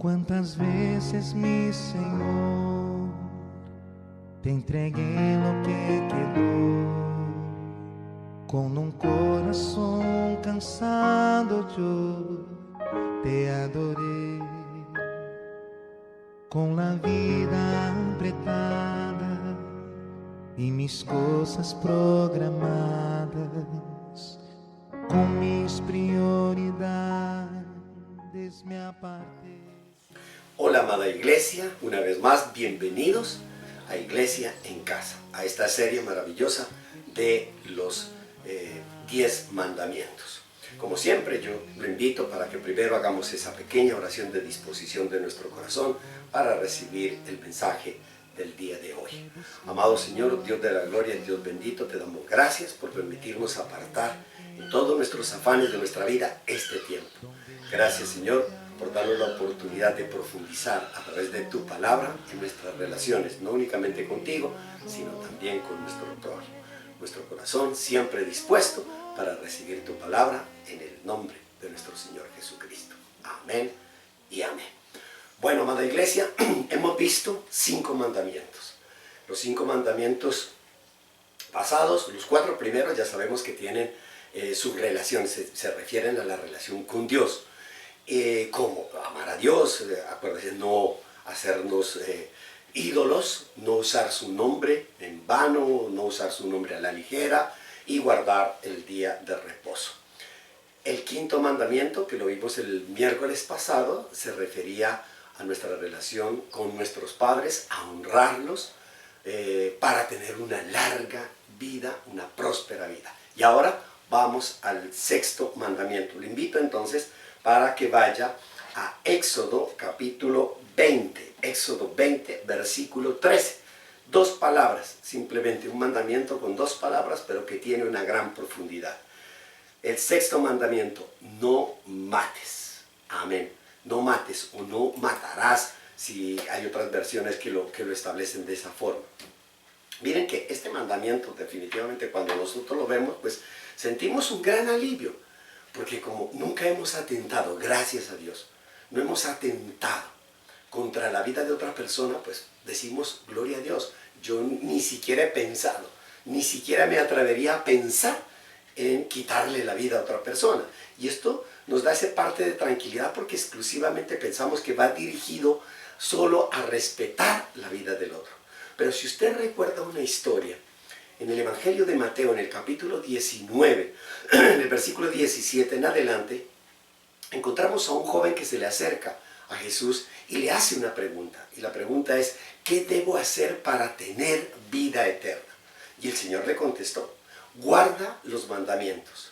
Cuántas veces, mi Señor, te entregué lo que quedó, con un corazón cansado yo te adoré, con la vida apretada y mis cosas programadas, con mis prioridades me aparté. Hola amada iglesia, una vez más bienvenidos a Iglesia en Casa, a esta serie maravillosa de los 10 mandamientos. Como siempre yo lo invito para que primero hagamos esa pequeña oración de disposición de nuestro corazón para recibir el mensaje del día de hoy. Amado Señor, Dios de la gloria, Dios bendito, te damos gracias por permitirnos apartar en todos nuestros afanes de nuestra vida este tiempo. Gracias Señor por darnos la oportunidad de profundizar a través de tu palabra en nuestras relaciones, no únicamente contigo, sino también con nuestro prójimo. Nuestro corazón siempre dispuesto para recibir tu palabra en el nombre de nuestro Señor Jesucristo. Amén y amén. Bueno, amada iglesia, hemos visto 5 mandamientos. Los 5 mandamientos pasados, los 4 primeros ya sabemos que tienen su relación, se refieren a la relación con Dios. Como amar a Dios, acuérdense, no hacernos ídolos, no usar su nombre en vano, no usar su nombre a la ligera y guardar el día de reposo. El 5.º mandamiento, que lo vimos el miércoles pasado, se refería a nuestra relación con nuestros padres, a honrarlos para tener una larga vida, una próspera vida. Y ahora vamos al 6.º mandamiento. Le invito entonces para que vaya a Éxodo capítulo 20, Éxodo 20, versículo 13. 2 palabras, simplemente un mandamiento con 2 palabras, pero que tiene una gran profundidad. El 6.º mandamiento, no mates. Amén. No mates o no matarás, si hay otras versiones que lo establecen de esa forma. Miren que este mandamiento, definitivamente, cuando nosotros lo vemos, pues sentimos un gran alivio. Porque como nunca hemos atentado, gracias a Dios, no hemos atentado contra la vida de otra persona, pues decimos, gloria a Dios. Yo ni siquiera he pensado, ni siquiera me atrevería a pensar en quitarle la vida a otra persona. Y esto nos da esa parte de tranquilidad porque exclusivamente pensamos que va dirigido solo a respetar la vida del otro. Pero si usted recuerda una historia, en el Evangelio de Mateo, en el capítulo 19, en el versículo 17 en adelante, encontramos a un joven que se le acerca a Jesús y le hace una pregunta. Y la pregunta es, ¿qué debo hacer para tener vida eterna? Y el Señor le contestó, guarda los mandamientos.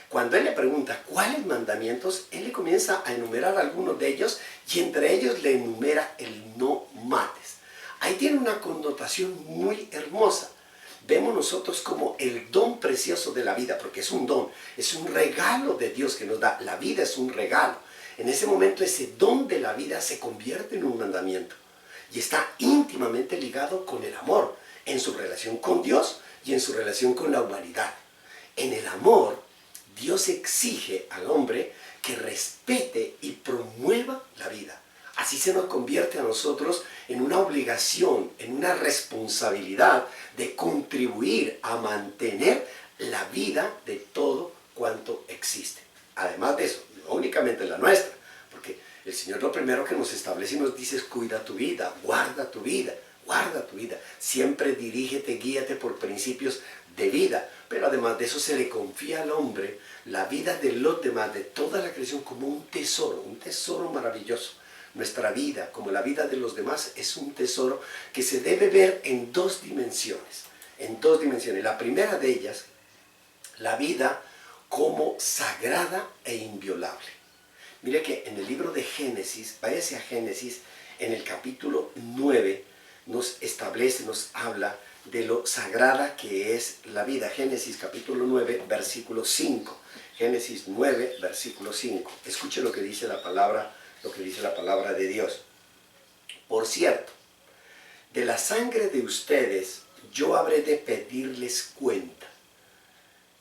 Cuando él le pregunta cuáles mandamientos, él le comienza a enumerar algunos de ellos y entre ellos le enumera el no mates. Ahí tiene una connotación muy hermosa. Vemos nosotros como el don precioso de la vida, porque es un don, es un regalo de Dios que nos da. La vida es un regalo. En ese momento ese don de la vida se convierte en un mandamiento y está íntimamente ligado con el amor, en su relación con Dios y en su relación con la humanidad. En el amor, Dios exige al hombre que respete y promueva la vida. Así se nos convierte a nosotros en una obligación, en una responsabilidad de contribuir a mantener la vida de todo cuanto existe. Además de eso, no únicamente la nuestra, porque el Señor lo primero que nos establece y nos dice es cuida tu vida, guarda tu vida, guarda tu vida. Siempre dirígete, guíate por principios de vida. Pero además de eso se le confía al hombre la vida de los demás, de toda la creación, como un tesoro maravilloso. Nuestra vida, como la vida de los demás, es un tesoro que se debe ver en 2 dimensiones. En 2 dimensiones. La primera de ellas, la vida como sagrada e inviolable. Mire que en el libro de Génesis, váyase a Génesis, en el capítulo 9, nos establece, nos habla de lo sagrada que es la vida. Génesis capítulo 9, versículo 5. Génesis 9, versículo 5. Escuche lo que dice la palabra de Dios. Por cierto, de la sangre de ustedes yo habré de pedirles cuenta.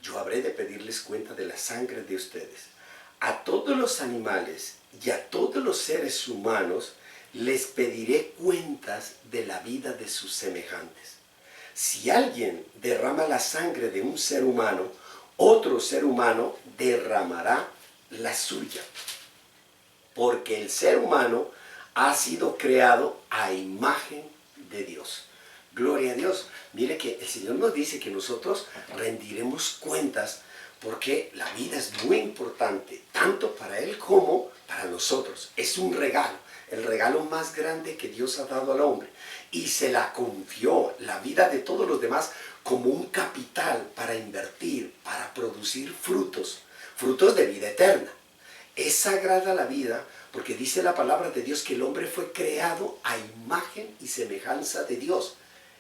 Yo habré de pedirles cuenta de la sangre de ustedes. A todos los animales y a todos todos los seres humanos les pediré cuentas de la vida de sus semejantes. Si alguien derrama la sangre de un ser humano, otro ser humano derramará la suya. Porque el ser humano ha sido creado a imagen de Dios. Gloria a Dios. Mire que el Señor nos dice que nosotros rendiremos cuentas porque la vida es muy importante, tanto para Él como para nosotros. Es un regalo, el regalo más grande que Dios ha dado al hombre. Y se la confió, la vida de todos los demás, como un capital para invertir, para producir frutos, frutos de vida eterna. Es sagrada la vida porque dice la palabra de Dios que el hombre fue creado a imagen y semejanza de Dios.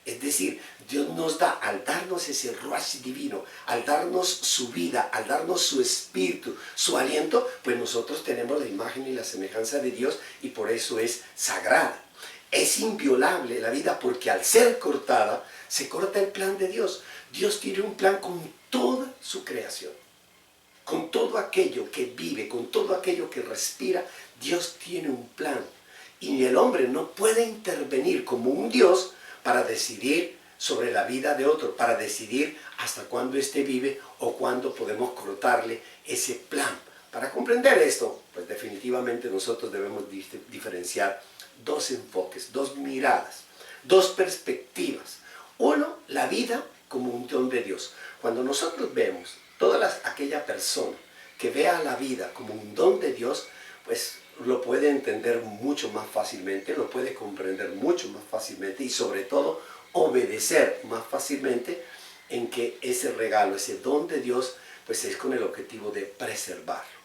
Es decir, Dios nos da, al darnos ese ruach divino, al darnos su vida, al darnos su espíritu, su aliento, pues nosotros tenemos la imagen y la semejanza de Dios y por eso es sagrada. Es inviolable la vida porque al ser cortada, se corta el plan de Dios. Dios tiene un plan con toda su creación. Con todo aquello que vive, con todo aquello que respira, Dios tiene un plan. Y el hombre no puede intervenir como un Dios para decidir sobre la vida de otro, para decidir hasta cuándo éste vive o cuándo podemos cortarle ese plan. Para comprender esto, pues definitivamente nosotros debemos diferenciar dos enfoques, dos miradas, dos perspectivas. Uno, la vida como un don de Dios. Cuando nosotros vemos aquella persona que vea la vida como un don de Dios, pues lo puede entender mucho más fácilmente, lo puede comprender mucho más fácilmente y sobre todo obedecer más fácilmente en que ese regalo, ese don de Dios, pues es con el objetivo de preservarlo.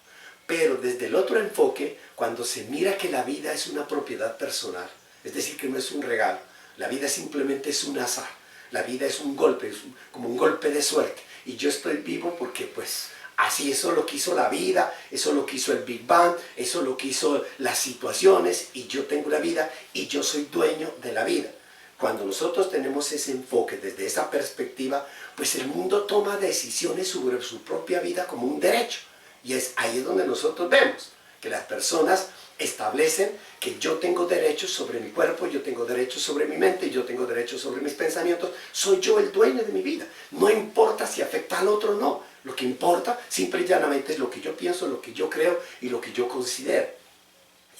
Pero desde el otro enfoque, cuando se mira que la vida es una propiedad personal, es decir, que no es un regalo, la vida simplemente es un azar, la vida es un golpe, como un golpe de suerte, y yo estoy vivo porque pues así eso lo quiso la vida, eso lo quiso el Big Bang, eso lo quiso las situaciones, y yo tengo la vida y yo soy dueño de la vida. Cuando nosotros tenemos ese enfoque desde esa perspectiva, pues el mundo toma decisiones sobre su propia vida como un derecho. Y ahí es donde nosotros vemos que las personas establecen que yo tengo derechos sobre mi cuerpo, yo tengo derechos sobre mi mente, yo tengo derechos sobre mis pensamientos, soy yo el dueño de mi vida. No importa si afecta al otro o no, lo que importa simple y llanamente es lo que yo pienso, lo que yo creo y lo que yo considero.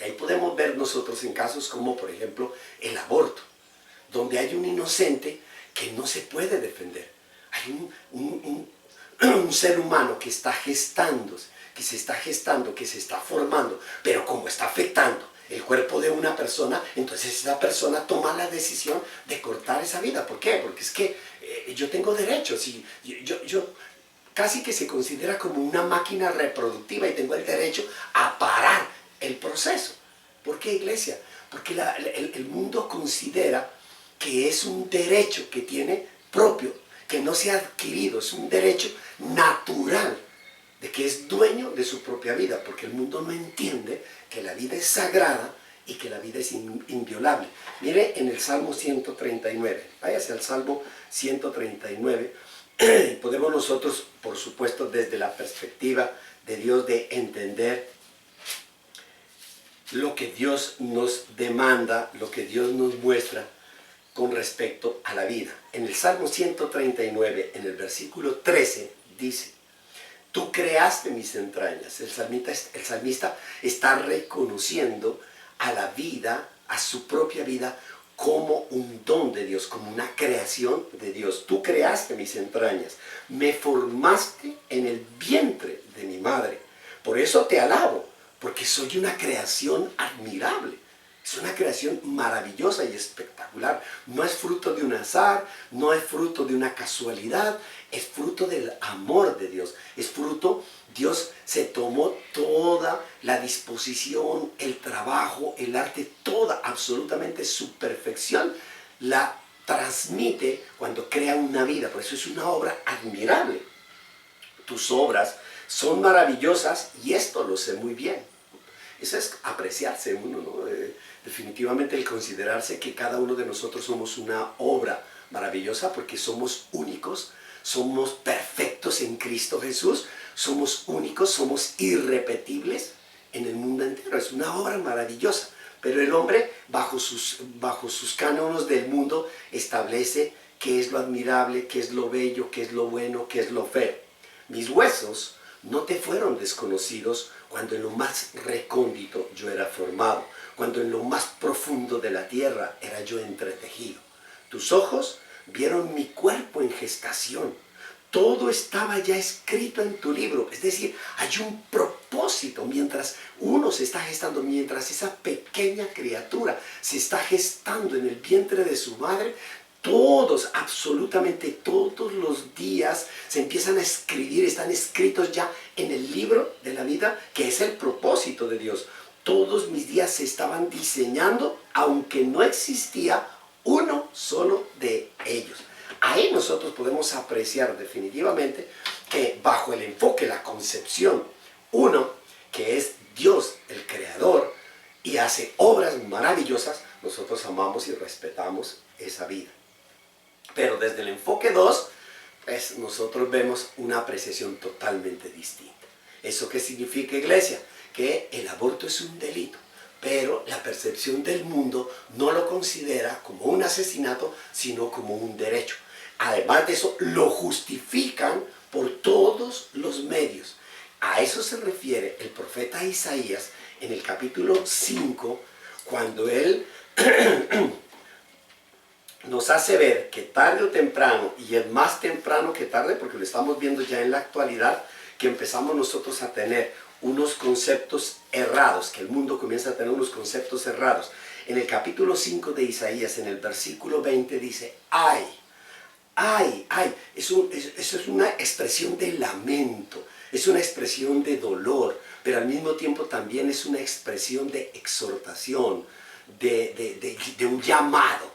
Y ahí podemos ver nosotros en casos como por ejemplo el aborto, donde hay un inocente que no se puede defender. Hay un ser humano que está gestándose, que se está formando, pero como está afectando el cuerpo de una persona, entonces esa persona toma la decisión de cortar esa vida. ¿Por qué? Porque es que yo tengo derechos y yo casi que se considera como una máquina reproductiva y tengo el derecho a parar el proceso. ¿Por qué, iglesia? Porque el mundo considera que es un derecho que tiene propio, que no se ha adquirido, es un derecho natural, de que es dueño de su propia vida, porque el mundo no entiende que la vida es sagrada y que la vida es inviolable. Mire en el Salmo 139, váyase al Salmo 139, podemos nosotros, por supuesto, desde la perspectiva de Dios, de entender lo que Dios nos demanda, lo que Dios nos muestra con respecto a la vida. En el Salmo 139, en el versículo 13, dice: tú creaste mis entrañas. El salmista está reconociendo a la vida, a su propia vida, como un don de Dios, como una creación de Dios. Tú creaste mis entrañas, me formaste en el vientre de mi madre. Por eso te alabo, porque soy una creación admirable. Es una creación maravillosa y espectacular. No es fruto de un azar, no es fruto de una casualidad, es fruto del amor de Dios. Es fruto, Dios se tomó toda la disposición, el trabajo, el arte, toda, absolutamente su perfección, la transmite cuando crea una vida. Por eso es una obra admirable. Tus obras son maravillosas y esto lo sé muy bien. Eso es apreciarse uno, ¿no? Definitivamente el considerarse que cada uno de nosotros somos una obra maravillosa porque somos únicos, somos perfectos en Cristo Jesús, somos únicos, somos irrepetibles en el mundo entero. Es una obra maravillosa. Pero el hombre, bajo sus cánones del mundo, establece qué es lo admirable, qué es lo bello, qué es lo bueno, qué es lo feo. Mis huesos no te fueron desconocidos cuando en lo más recóndito yo era formado, cuando en lo más profundo de la tierra era yo entretejido. Tus ojos vieron mi cuerpo en gestación. Todo estaba ya escrito en tu libro. Es decir, hay un propósito mientras uno se está gestando, mientras esa pequeña criatura se está gestando en el vientre de su madre. Todos, absolutamente todos los días se empiezan a escribir, están escritos ya en el libro de la vida, que es el propósito de Dios. Todos mis días se estaban diseñando, aunque no existía uno solo de ellos. Ahí nosotros podemos apreciar definitivamente que bajo el enfoque, la concepción, uno, que es Dios, el creador, y hace obras maravillosas, nosotros amamos y respetamos esa vida. Pero desde el enfoque 2, pues nosotros vemos una apreciación totalmente distinta. ¿Eso qué significa, iglesia? Que el aborto es un delito, pero la percepción del mundo no lo considera como un asesinato, sino como un derecho. Además de eso, lo justifican por todos los medios. A eso se refiere el profeta Isaías en el capítulo 5, cuando él nos hace ver que tarde o temprano, y es más temprano que tarde, porque lo estamos viendo ya en la actualidad, que empezamos nosotros a tener unos conceptos errados, que el mundo comienza a tener unos conceptos errados. En el capítulo 5 de Isaías, en el versículo 20, dice, ¡ay! ¡Ay! ¡Ay! Eso es una expresión de lamento, es una expresión de dolor, pero al mismo tiempo también es una expresión de exhortación, de un llamado.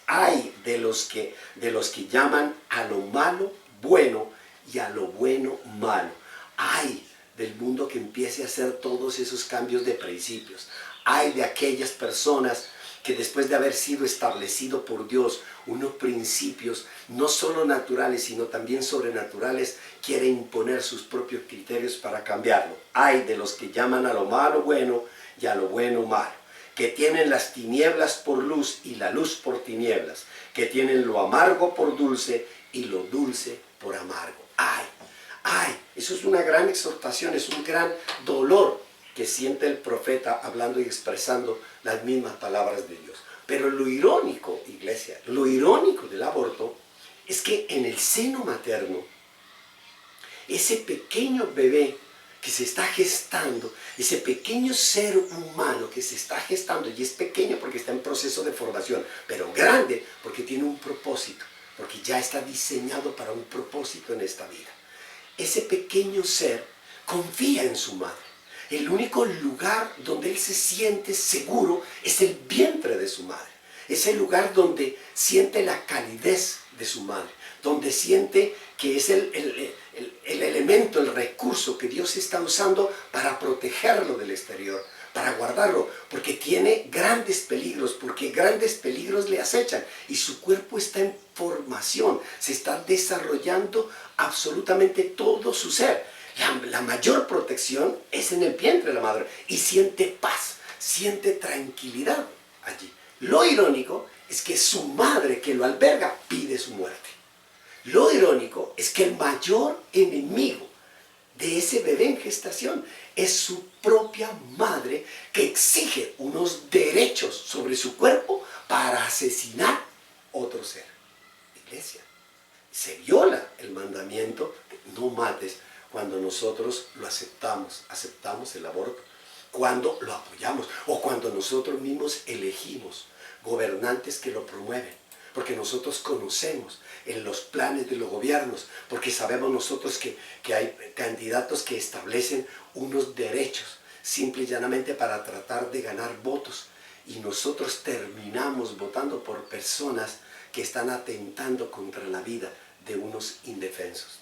¡Ay! De los que llaman a lo malo bueno y a lo bueno malo. ¡Ay! Del mundo que empiece a hacer todos esos cambios de principios. ¡Ay! De aquellas personas que después de haber sido establecido por Dios unos principios no solo naturales sino también sobrenaturales, quiere imponer sus propios criterios para cambiarlo. ¡Ay! De los que llaman a lo malo bueno y a lo bueno malo, que tienen las tinieblas por luz y la luz por tinieblas, que tienen lo amargo por dulce y lo dulce por amargo. ¡Ay! ¡Ay! Eso es una gran exhortación, es un gran dolor que siente el profeta hablando y expresando las mismas palabras de Dios. Pero lo irónico, iglesia, lo irónico del aborto es que en el seno materno, ese pequeño bebé que se está gestando, ese pequeño ser humano que se está gestando, y es pequeño porque está en proceso de formación, pero grande porque tiene un propósito, porque ya está diseñado para un propósito en esta vida. Ese pequeño ser confía en su madre. El único lugar donde él se siente seguro es el vientre de su madre. Es el lugar donde siente la calidez de su madre, donde siente que es el elemento, el recurso que Dios está usando para protegerlo del exterior, para guardarlo, porque tiene grandes peligros, porque grandes peligros le acechan y su cuerpo está en formación, se está desarrollando absolutamente todo su ser. La mayor protección es en el vientre de la madre y siente paz, siente tranquilidad allí. Lo irónico es que su madre que lo alberga pide su muerte. Lo irónico es que el mayor enemigo de ese bebé en gestación es su propia madre, que exige unos derechos sobre su cuerpo para asesinar otro ser. Iglesia, se viola el mandamiento de no mates cuando nosotros lo aceptamos el aborto, cuando lo apoyamos o cuando nosotros mismos elegimos gobernantes que lo promueven, porque nosotros conocemos en los planes de los gobiernos, porque sabemos nosotros que hay candidatos que establecen unos derechos simple y llanamente para tratar de ganar votos, y nosotros terminamos votando por personas que están atentando contra la vida de unos indefensos.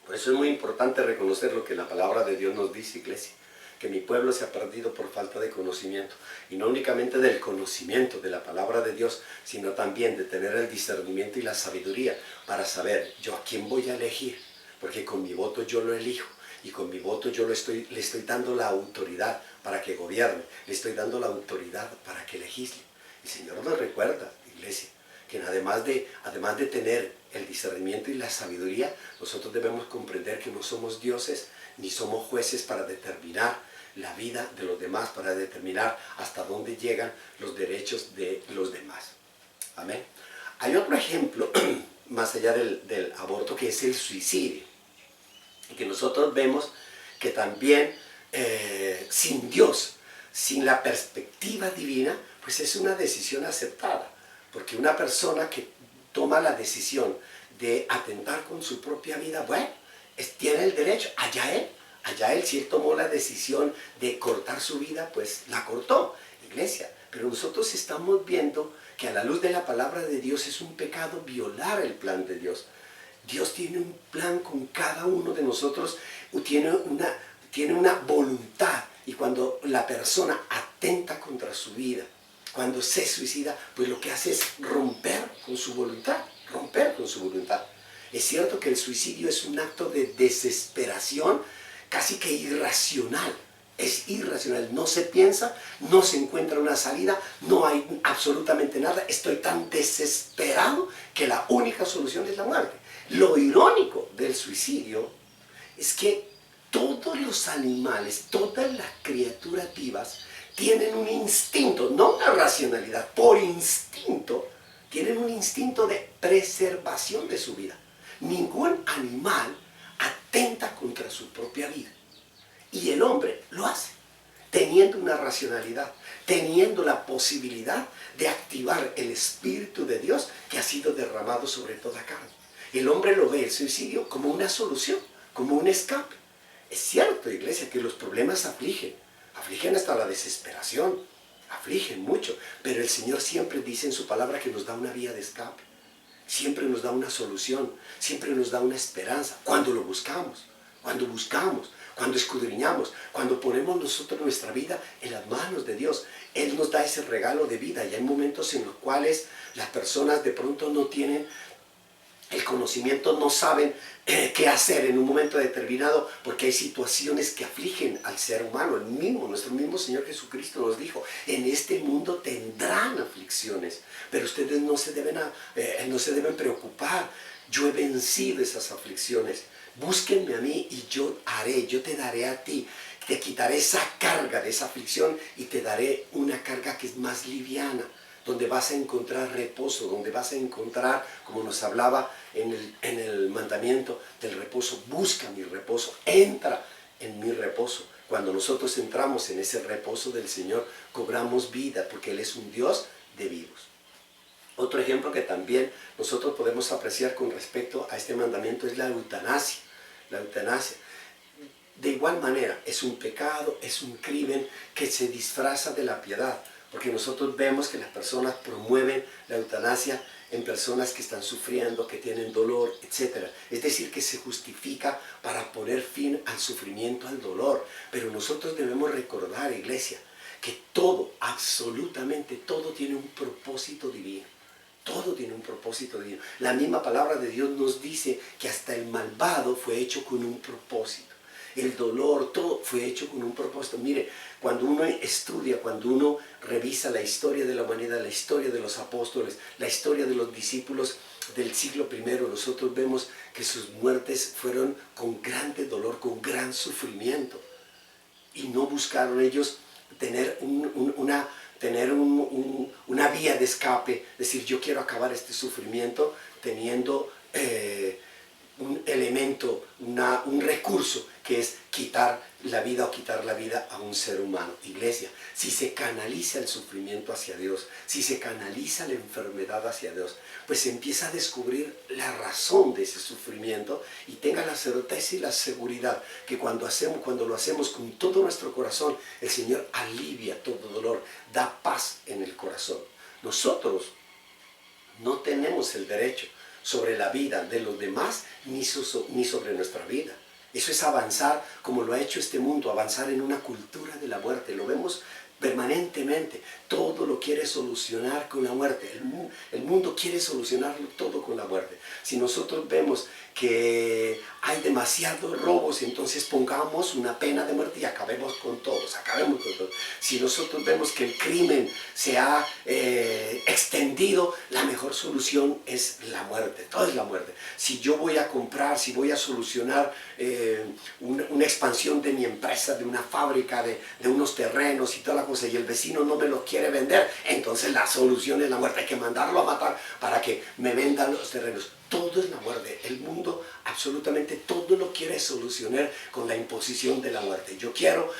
Por eso es muy importante reconocer lo que la palabra de Dios nos dice, iglesia, que mi pueblo se ha perdido por falta de conocimiento, y no únicamente del conocimiento de la palabra de Dios, sino también de tener el discernimiento y la sabiduría para saber yo a quién voy a elegir, porque con mi voto yo lo elijo, y con mi voto yo le estoy dando la autoridad para que gobierne, le estoy dando la autoridad para que legisle. El Señor nos recuerda, iglesia, que además de tener el discernimiento y la sabiduría, nosotros debemos comprender que no somos dioses ni somos jueces para determinar la vida de los demás, para determinar hasta dónde llegan los derechos de los demás. Amén. Hay otro ejemplo, más allá del aborto, que es el suicidio. Y que nosotros vemos que también sin Dios, sin la perspectiva divina, pues es una decisión aceptada. Porque una persona que toma la decisión de atentar con su propia vida, bueno, tiene el derecho, allá él, si él tomó la decisión de cortar su vida, pues la cortó, iglesia. Pero nosotros estamos viendo que a la luz de la palabra de Dios es un pecado violar el plan de Dios. Dios tiene un plan con cada uno de nosotros, tiene una voluntad, y cuando la persona atenta contra su vida, cuando se suicida, pues lo que hace es romper con su voluntad. Es cierto que el suicidio es un acto de desesperación casi que irracional. Es irracional, no se piensa, no se encuentra una salida, no hay absolutamente nada. Estoy tan desesperado que la única solución es la muerte. Lo irónico del suicidio es que todos los animales, todas las criaturas vivas tienen un instinto, no una racionalidad, por instinto, tienen un instinto de preservación de su vida. Ningún animal atenta contra su propia vida. Y el hombre lo hace, teniendo una racionalidad, teniendo la posibilidad de activar el Espíritu de Dios que ha sido derramado sobre toda carne. El hombre lo ve, el suicidio, como una solución, como un escape. Es cierto, iglesia, que los problemas afligen hasta la desesperación, afligen mucho, pero el Señor siempre dice en su palabra que nos da una vía de escape, siempre nos da una solución, siempre nos da una esperanza, cuando lo buscamos, cuando escudriñamos, cuando ponemos nosotros nuestra vida en las manos de Dios. Él nos da ese regalo de vida, y hay momentos en los cuales las personas de pronto no tienen el conocimiento, no saben qué hacer en un momento determinado, porque hay situaciones que afligen al ser humano. Nuestro mismo Señor Jesucristo nos dijo: en este mundo tendrán aflicciones, pero ustedes no se deben preocupar. Yo he vencido esas aflicciones. Búsquenme a mí y yo te daré a ti, te quitaré esa carga de esa aflicción y te daré una carga que es más liviana, donde vas a encontrar reposo, donde vas a encontrar, como nos hablaba en el mandamiento del reposo: busca mi reposo, entra en mi reposo. Cuando nosotros entramos en ese reposo del Señor, cobramos vida, porque Él es un Dios de vivos. Otro ejemplo que también nosotros podemos apreciar con respecto a este mandamiento es la eutanasia. La eutanasia, de igual manera, es un pecado, es un crimen que se disfraza de la piedad, porque nosotros vemos que las personas promueven la eutanasia en personas que están sufriendo, que tienen dolor, etc. Es decir, que se justifica para poner fin al sufrimiento, al dolor. Pero nosotros debemos recordar, iglesia, que todo, absolutamente todo, tiene un propósito divino. Todo tiene un propósito divino. La misma palabra de Dios nos dice que hasta el malvado fue hecho con un propósito. El dolor, todo fue hecho con un propósito. Mire, cuando uno estudia, cuando uno revisa la historia de la humanidad, la historia de los apóstoles, la historia de los discípulos del siglo I, nosotros vemos que sus muertes fueron con grande dolor, con gran sufrimiento. Y no buscaron ellos tener una vía de escape, decir: yo quiero acabar este sufrimiento teniendo un elemento, un recurso, que es quitar la vida o quitar la vida a un ser humano. Iglesia, si se canaliza el sufrimiento hacia Dios, si se canaliza la enfermedad hacia Dios, pues se empieza a descubrir la razón de ese sufrimiento, y tenga la certeza y la seguridad que cuando lo hacemos con todo nuestro corazón, el Señor alivia todo dolor, da paz en el corazón. Nosotros no tenemos el derecho sobre la vida de los demás, ni sobre nuestra vida. Eso es avanzar, como lo ha hecho este mundo, avanzar en una cultura de la muerte. Lo vemos permanentemente. Todo lo quiere solucionar con la muerte. El mundo quiere solucionarlo todo con la muerte. Si nosotros vemos que hay demasiados robos, entonces pongamos una pena de muerte y acabemos con todos, acabemos con todos. Si nosotros vemos que el crimen se ha extendido, la mejor solución es la muerte, todo es la muerte. Si yo voy a comprar, si voy a solucionar una expansión de mi empresa, de una fábrica, de unos terrenos y toda la cosa, y el vecino no me los quiere vender, entonces la solución es la muerte. Hay que mandarlo a matar para que me vendan los terrenos. Todo es la muerte. El mundo absolutamente todo lo quiere solucionar con la imposición de la muerte. Yo quiero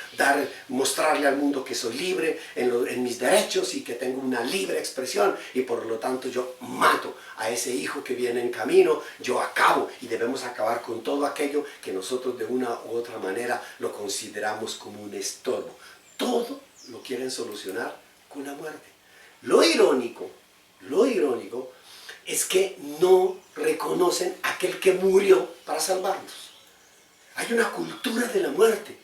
mostrarle al mundo que soy libre en mis derechos y que tengo una libre expresión, y por lo tanto yo mato a ese hijo que viene en camino, yo acabo, y debemos acabar con todo aquello que nosotros de una u otra manera lo consideramos como un estorbo. Todo lo quieren solucionar con la muerte. Lo irónico es que no reconocen a aquel que murió para salvarnos. Hay una cultura de la muerte,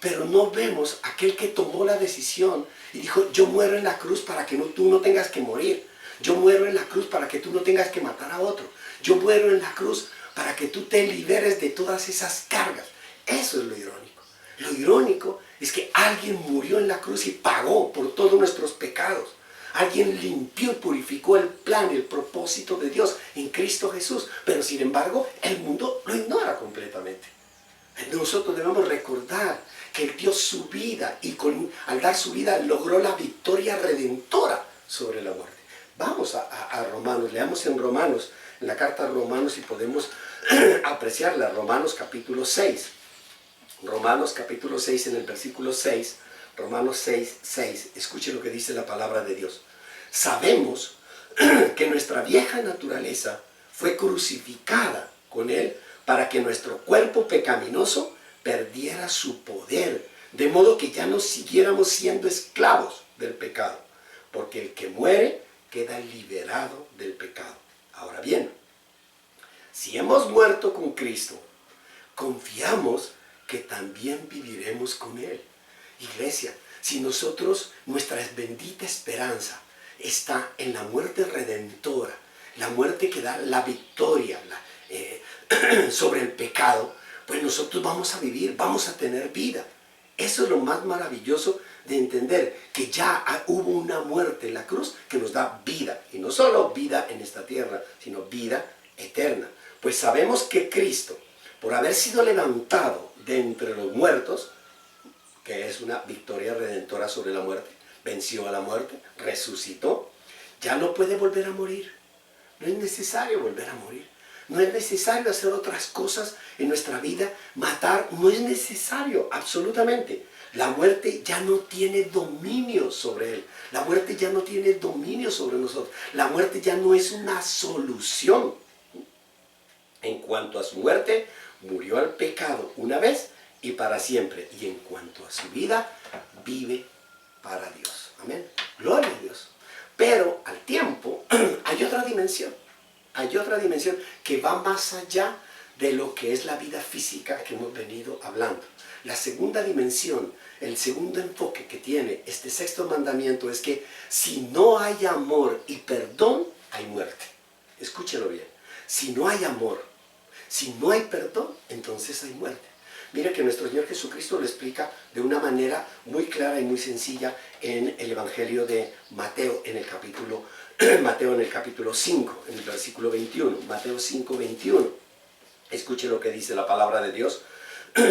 pero no vemos a aquel que tomó la decisión y dijo: yo muero en la cruz para que tú no tengas que morir. Yo muero en la cruz para que tú no tengas que matar a otro. Yo muero en la cruz para que tú te liberes de todas esas cargas. Eso es lo irónico. Lo irónico es que alguien murió en la cruz y pagó por todos nuestros pecados. Alguien limpió y purificó el plan y el propósito de Dios en Cristo Jesús. Pero sin embargo, el mundo lo ignora completamente. Nosotros debemos recordar que Él dio su vida y al dar su vida logró la victoria redentora sobre la muerte. Vamos a Romanos, leamos en Romanos, en la carta a Romanos, si podemos apreciarla. Romanos capítulo 6. Romanos capítulo 6 en el versículo 6. Romanos 6, 6, escuche lo que dice la palabra de Dios. Sabemos que nuestra vieja naturaleza fue crucificada con Él para que nuestro cuerpo pecaminoso perdiera su poder, de modo que ya no siguiéramos siendo esclavos del pecado, porque el que muere queda liberado del pecado. Ahora bien, si hemos muerto con Cristo, confiamos que también viviremos con Él. Iglesia, si nosotros, nuestra bendita esperanza está en la muerte redentora, la muerte que da la victoria sobre el pecado, pues nosotros vamos a vivir, vamos a tener vida. Eso es lo más maravilloso de entender, que ya hubo una muerte en la cruz que nos da vida, y no solo vida en esta tierra, sino vida eterna. Pues sabemos que Cristo, por haber sido levantado de entre los muertos, que es una victoria redentora sobre la muerte, venció a la muerte, resucitó, ya no puede volver a morir. No es necesario volver a morir. No es necesario hacer otras cosas en nuestra vida, matar, no es necesario, absolutamente. La muerte ya no tiene dominio sobre él. La muerte ya no tiene dominio sobre nosotros. La muerte ya no es una solución. En cuanto a su muerte, murió al pecado una vez y para siempre. Y en cuanto a su vida, vive para Dios. Amén. Gloria a Dios. Pero al tiempo hay otra dimensión. Hay otra dimensión que va más allá de lo que es la vida física que hemos venido hablando. La segunda dimensión, el segundo enfoque que tiene este sexto mandamiento es que si no hay amor y perdón, hay muerte. Escúchelo bien. Si no hay amor, si no hay perdón, entonces hay muerte. Mira que nuestro Señor Jesucristo lo explica de una manera muy clara y muy sencilla en el Evangelio de Mateo, en el capítulo 5, en el versículo 21. Mateo 5, 21. Escuche lo que dice la palabra de Dios.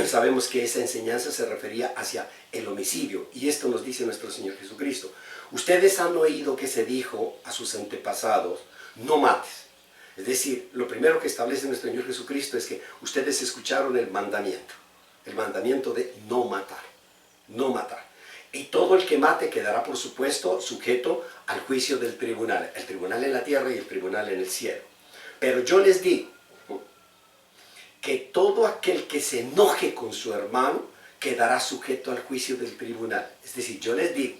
Sabemos que esa enseñanza se refería hacia el homicidio, y esto nos dice nuestro Señor Jesucristo. Ustedes han oído que se dijo a sus antepasados: no mates. Es decir, lo primero que establece nuestro Señor Jesucristo es que ustedes escucharon el mandamiento de no matar, no matar. Y todo el que mate quedará, por supuesto, sujeto al juicio del tribunal, el tribunal en la tierra y el tribunal en el cielo. Pero yo les digo que todo aquel que se enoje con su hermano quedará sujeto al juicio del tribunal. Es decir, yo les digo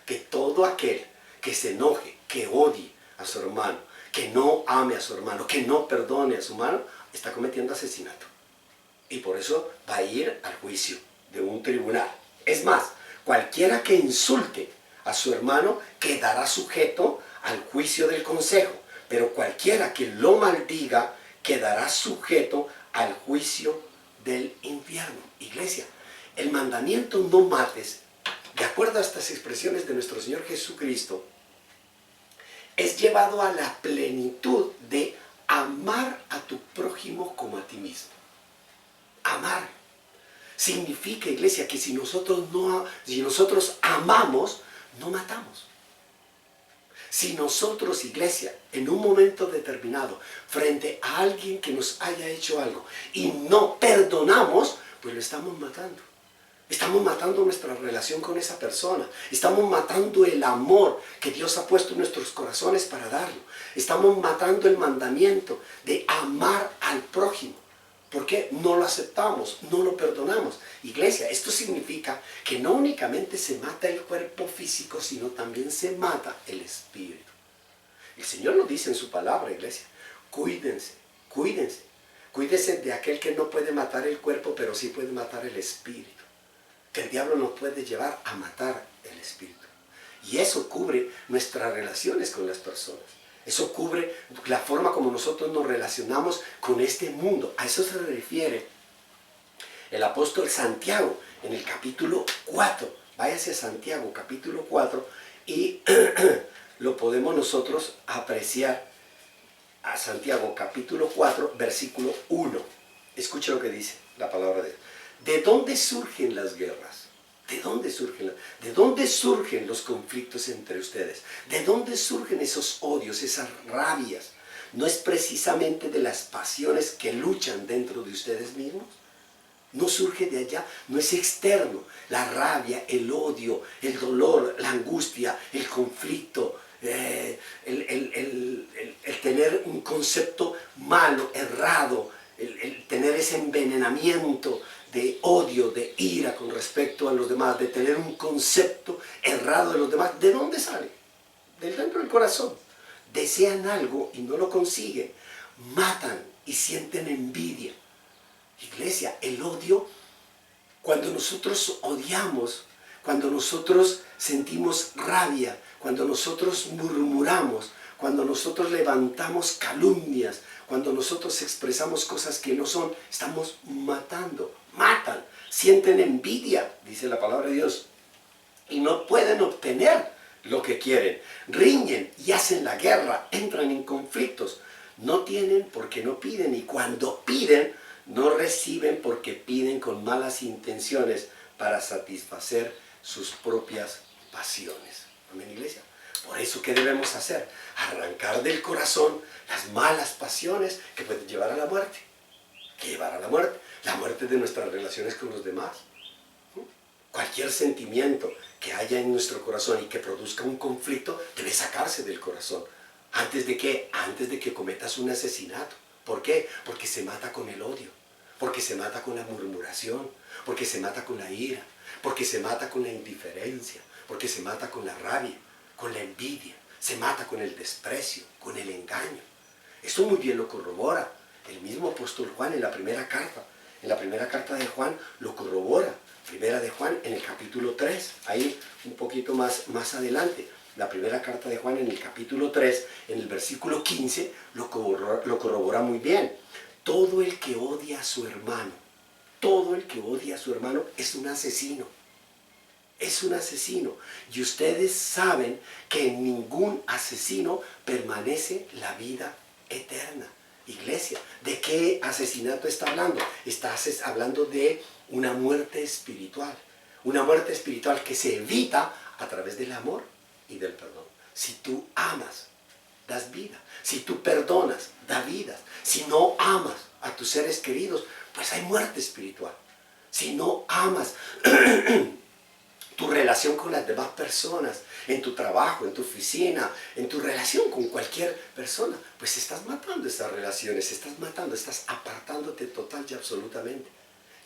que todo aquel que se enoje, que odie a su hermano, que no ame a su hermano, que no perdone a su hermano, está cometiendo asesinato. Y por eso va a ir al juicio de un tribunal. Es más, Cualquiera que insulte a su hermano quedará sujeto al juicio del consejo, pero cualquiera que lo maldiga quedará sujeto al juicio del infierno. Iglesia, el mandamiento no mates, de acuerdo a estas expresiones de nuestro Señor Jesucristo, es llevado a la plenitud de amar a tu prójimo como a ti mismo. Amar significa, iglesia, que si nosotros amamos, no matamos. Si nosotros, iglesia, en un momento determinado, frente a alguien que nos haya hecho algo y no perdonamos, pues lo estamos matando. Estamos matando nuestra relación con esa persona. Estamos matando el amor que Dios ha puesto en nuestros corazones para darlo. Estamos matando el mandamiento de amar al prójimo. ¿Por qué? No lo aceptamos, no lo perdonamos. Iglesia, esto significa que no únicamente se mata el cuerpo físico, sino también se mata el espíritu. El Señor lo dice en su palabra, iglesia. Cuídense, cuídense. Cuídense de aquel que no puede matar el cuerpo, pero sí puede matar el espíritu. Que el diablo nos puede llevar a matar el espíritu. Y eso cubre nuestras relaciones con las personas. Eso cubre la forma como nosotros nos relacionamos con este mundo. A eso se refiere el apóstol Santiago en el capítulo 4. Váyase a Santiago, capítulo 4, y lo podemos nosotros apreciar. A Santiago, capítulo 4, versículo 1. Escuche lo que dice la palabra de Dios. ¿De dónde surgen las guerras? ¿De dónde surgen? ¿De dónde surgen los conflictos entre ustedes? ¿De dónde surgen esos odios, esas rabias? ¿No es precisamente de las pasiones que luchan dentro de ustedes mismos? No surge de allá, no es externo. La rabia, el odio, el dolor, la angustia, el conflicto, el tener un concepto malo, errado, el tener ese envenenamiento de odio, de ira con respecto a los demás, de tener un concepto errado de los demás. ¿De dónde sale? Del dentro del corazón. Desean algo y no lo consiguen. Matan y sienten envidia. Iglesia, el odio, cuando nosotros odiamos, cuando nosotros sentimos rabia, cuando nosotros murmuramos, cuando nosotros levantamos calumnias, cuando nosotros expresamos cosas que no son, estamos matando, matan, sienten envidia, dice la palabra de Dios, y no pueden obtener lo que quieren, riñen y hacen la guerra, entran en conflictos, no tienen porque no piden, y cuando piden, no reciben porque piden con malas intenciones para satisfacer sus propias pasiones. Amén, iglesia. Por eso, ¿qué debemos hacer? Arrancar del corazón las malas pasiones que pueden llevar a la muerte. ¿Qué llevar a la muerte? La muerte de nuestras relaciones con los demás. Cualquier sentimiento que haya en nuestro corazón y que produzca un conflicto debe sacarse del corazón. ¿Antes de qué? Antes de que cometas un asesinato. ¿Por qué? Porque se mata con el odio, porque se mata con la murmuración, porque se mata con la ira, porque se mata con la indiferencia, porque se mata con la rabia, con la envidia, se mata con el desprecio, con el engaño. Esto muy bien lo corrobora el mismo apóstol Juan en la primera carta de Juan lo corrobora. Primera de Juan en el capítulo 3, ahí un poquito más adelante. La primera carta de Juan en el capítulo 3, en el versículo 15, lo corrobora muy bien. Todo el que odia a su hermano, todo el que odia a su hermano es un asesino. Es un asesino. Y ustedes saben que en ningún asesino permanece la vida eterna. Iglesia, ¿de qué asesinato está hablando? Está hablando de una muerte espiritual. Una muerte espiritual que se evita a través del amor y del perdón. Si tú amas, das vida. Si tú perdonas, da vida. Si no amas a tus seres queridos, pues hay muerte espiritual. Si no amas tu relación con las demás personas, en tu trabajo, en tu oficina, en tu relación con cualquier persona, pues estás matando esas relaciones, estás matando, estás apartándote total y absolutamente.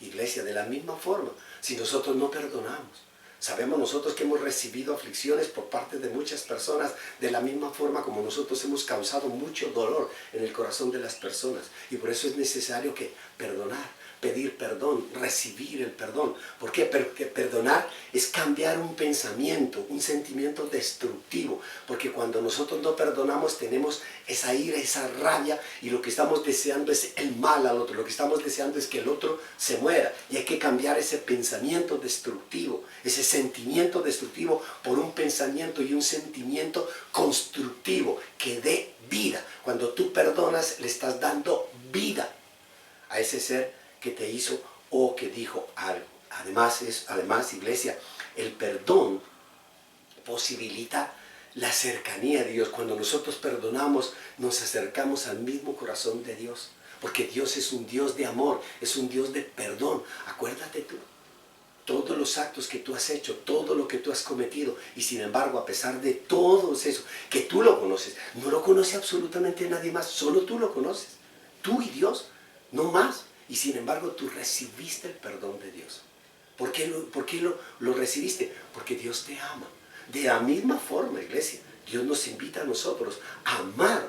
Iglesia, de la misma forma, si nosotros no perdonamos, sabemos nosotros que hemos recibido aflicciones por parte de muchas personas, de la misma forma como nosotros hemos causado mucho dolor en el corazón de las personas, y por eso es necesario que perdonar. pedir perdón, recibir el perdón. ¿Por qué? Porque perdonar es cambiar un pensamiento, un sentimiento destructivo. Porque cuando nosotros no perdonamos tenemos esa ira, esa rabia, y lo que estamos deseando es el mal al otro. Lo que estamos deseando es que el otro se muera. Y hay que cambiar ese pensamiento destructivo, ese sentimiento destructivo por un pensamiento y un sentimiento constructivo que dé vida. Cuando tú perdonas, le estás dando vida a ese ser que te hizo o que dijo algo. Además, iglesia, el perdón posibilita la cercanía de Dios. Cuando nosotros perdonamos, nos acercamos al mismo corazón de Dios. Porque Dios es un Dios de amor, es un Dios de perdón. Acuérdate tú, todos los actos que tú has hecho, todo lo que tú has cometido, y sin embargo, a pesar de todo eso, que tú lo conoces, no lo conoce absolutamente nadie más, solo tú lo conoces, tú y Dios, no más, y sin embargo tú recibiste el perdón de Dios. ¿Por qué lo recibiste? Porque Dios te ama. De la misma forma, iglesia, Dios nos invita a nosotros a amar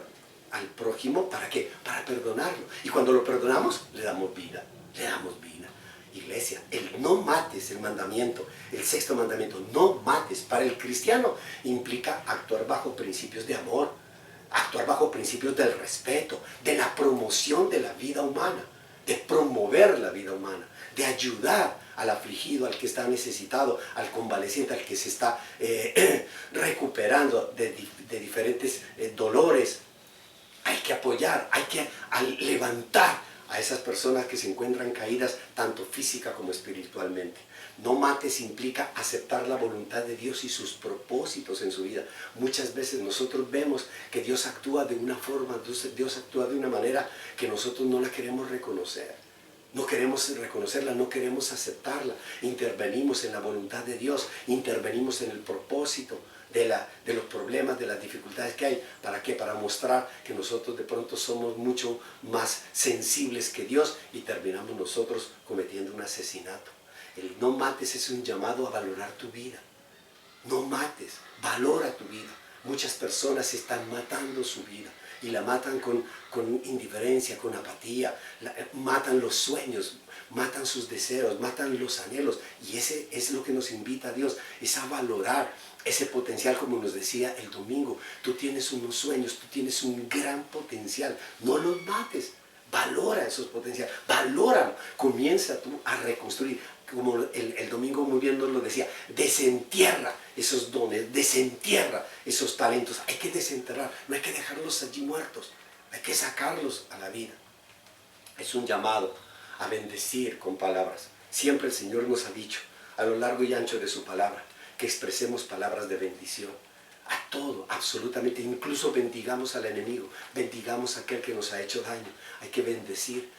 al prójimo. ¿Para qué? Para perdonarlo. Y cuando lo perdonamos, le damos vida, le damos vida. Iglesia, el no mates, el mandamiento, el sexto mandamiento, no mates, para el cristiano implica actuar bajo principios de amor, actuar bajo principios del respeto, de la promoción de la vida humana, de promover la vida humana, de ayudar al afligido, al que está necesitado, al convaleciente, al que se está recuperando de diferentes dolores. Hay que apoyar, hay que levantar a esas personas que se encuentran caídas tanto física como espiritualmente. No mates implica aceptar la voluntad de Dios y sus propósitos en su vida. Muchas veces nosotros vemos que Dios actúa de una forma, Dios actúa de una manera que nosotros no la queremos reconocer. No queremos reconocerla, no queremos aceptarla. Intervenimos en la voluntad de Dios, intervenimos en el propósito de los problemas, de las dificultades que hay. ¿Para qué? Para mostrar que nosotros de pronto somos mucho más sensibles que Dios y terminamos nosotros cometiendo un asesinato. El no mates es un llamado a valorar tu vida. No mates, valora tu vida. Muchas personas están matando su vida y la matan con indiferencia, con apatía, matan los sueños, matan sus deseos, matan los anhelos, y ese es lo que nos invita a Dios, es a valorar ese potencial. Como nos decía el domingo, tú tienes unos sueños, tú tienes un gran potencial, no los mates, valora esos potenciales, valóralo, comienza tú a reconstruir. Como el domingo muy bien nos lo decía, desentierra esos dones, desentierra esos talentos. Hay que desenterrar, no hay que dejarlos allí muertos, hay que sacarlos a la vida. Es un llamado a bendecir con palabras. Siempre el Señor nos ha dicho, a lo largo y ancho de su palabra, que expresemos palabras de bendición. A todo, absolutamente, incluso bendigamos al enemigo, bendigamos a aquel que nos ha hecho daño. Hay que bendecir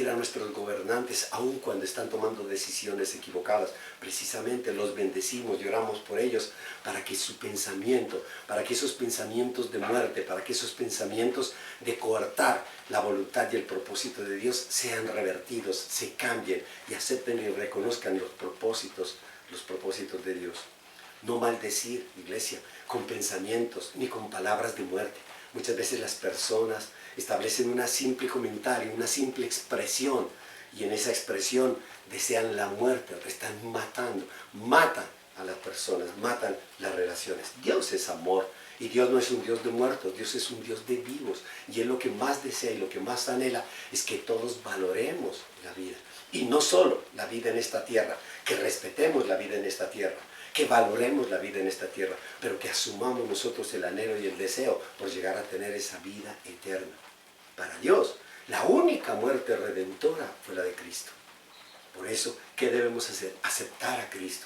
a nuestros gobernantes, aun cuando están tomando decisiones equivocadas. Precisamente los bendecimos y oramos por ellos para que su pensamiento, para que esos pensamientos de muerte, para que esos pensamientos de coartar la voluntad y el propósito de Dios sean revertidos, se cambien y acepten y reconozcan los propósitos de Dios. No maldecir, iglesia, con pensamientos ni con palabras de muerte. Muchas veces las personas establecen una simple comentario, una simple expresión, y en esa expresión desean la muerte, están matando, matan a las personas, matan las relaciones. Dios es amor, y Dios no es un Dios de muertos, Dios es un Dios de vivos, y Él lo que más desea y lo que más anhela es que todos valoremos la vida, y no solo la vida en esta tierra, que respetemos la vida en esta tierra, que valoremos la vida en esta tierra, pero que asumamos nosotros el anhelo y el deseo por llegar a tener esa vida eterna. Para Dios, la única muerte redentora fue la de Cristo. Por eso, ¿qué debemos hacer? Aceptar a Cristo.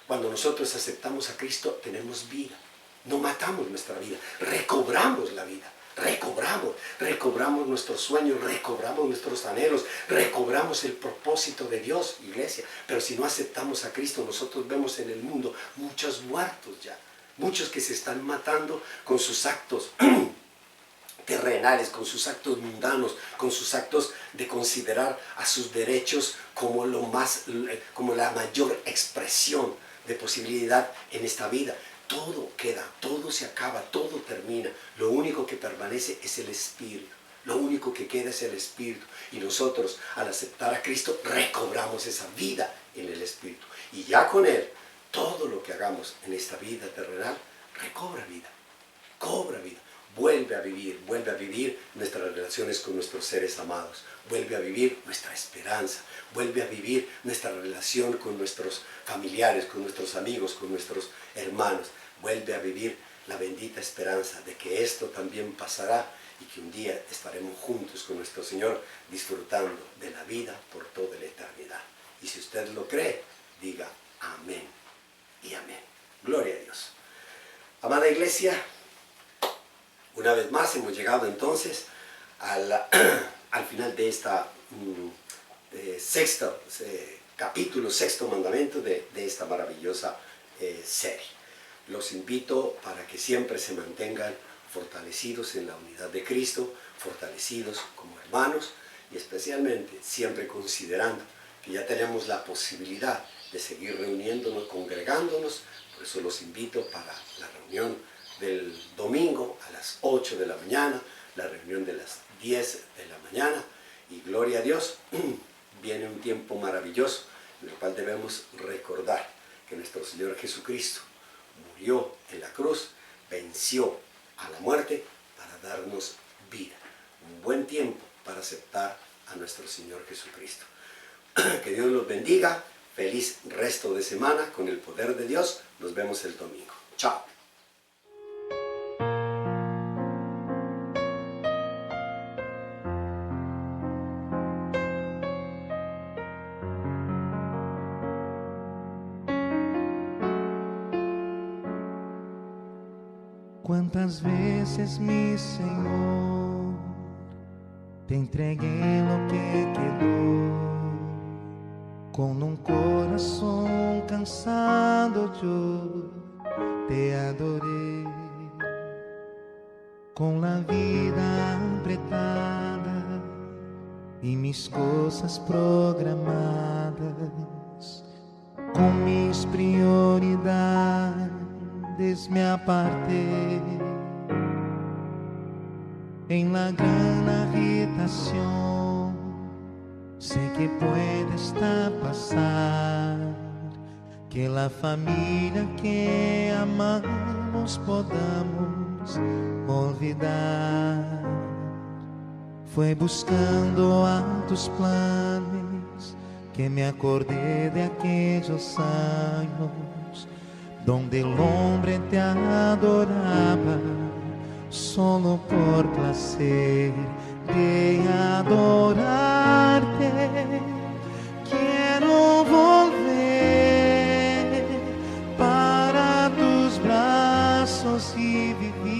Cuando nosotros aceptamos a Cristo, tenemos vida. No matamos nuestra vida, recobramos la vida. Recobramos nuestros sueños, recobramos nuestros anhelos, recobramos el propósito de Dios, iglesia. Pero si no aceptamos a Cristo, nosotros vemos en el mundo muchos muertos ya, muchos que se están matando con sus actos terrenales, con sus actos mundanos, con sus actos de considerar a sus derechos como la mayor expresión de posibilidad en esta vida. Todo queda, todo se acaba, todo termina. Lo único que permanece es el espíritu. Lo único que queda es el Espíritu. Y nosotros, al aceptar a Cristo, recobramos esa vida en el Espíritu. Y ya con Él, todo lo que hagamos en esta vida terrenal, recobra vida, cobra vida. Vuelve a vivir nuestras relaciones con nuestros seres amados. Vuelve a vivir nuestra esperanza. Vuelve a vivir nuestra relación con nuestros familiares, con nuestros amigos, con nuestros hermanos. Vuelve a vivir la bendita esperanza de que esto también pasará y que un día estaremos juntos con nuestro Señor disfrutando de la vida por toda la eternidad. Y si usted lo cree, diga amén y amén. Gloria a Dios. Amada Iglesia, una vez más hemos llegado entonces al final de esta sexto capítulo, sexto mandamiento de esta maravillosa serie. Los invito para que siempre se mantengan fortalecidos en la unidad de Cristo, fortalecidos como hermanos y especialmente siempre considerando que ya tenemos la posibilidad de seguir reuniéndonos, congregándonos. Por eso los invito para la reunión del domingo a las 8 de la mañana, la reunión de las 10 de la mañana, y gloria a Dios, viene un tiempo maravilloso en el cual debemos recordar que nuestro Señor Jesucristo murió en la cruz, venció a la muerte para darnos vida. Un buen tiempo para aceptar a nuestro Señor Jesucristo. Que Dios los bendiga, feliz resto de semana con el poder de Dios. Nos vemos el domingo. Chao. Cuántas veces, mi Señor, te entregué lo que quedó. Con un corazón cansado yo te adoré. Con la vida apretada y mis cosas programadas, con mis prioridades me aparté. En la gran agitación sé que puede estar pasar, que la familia que amamos podamos olvidar. Fue buscando a tus planes que me acordé de aquellos años donde el hombre te adoraba solo por placer de adorarte. Quiero volver para tus brazos y vivir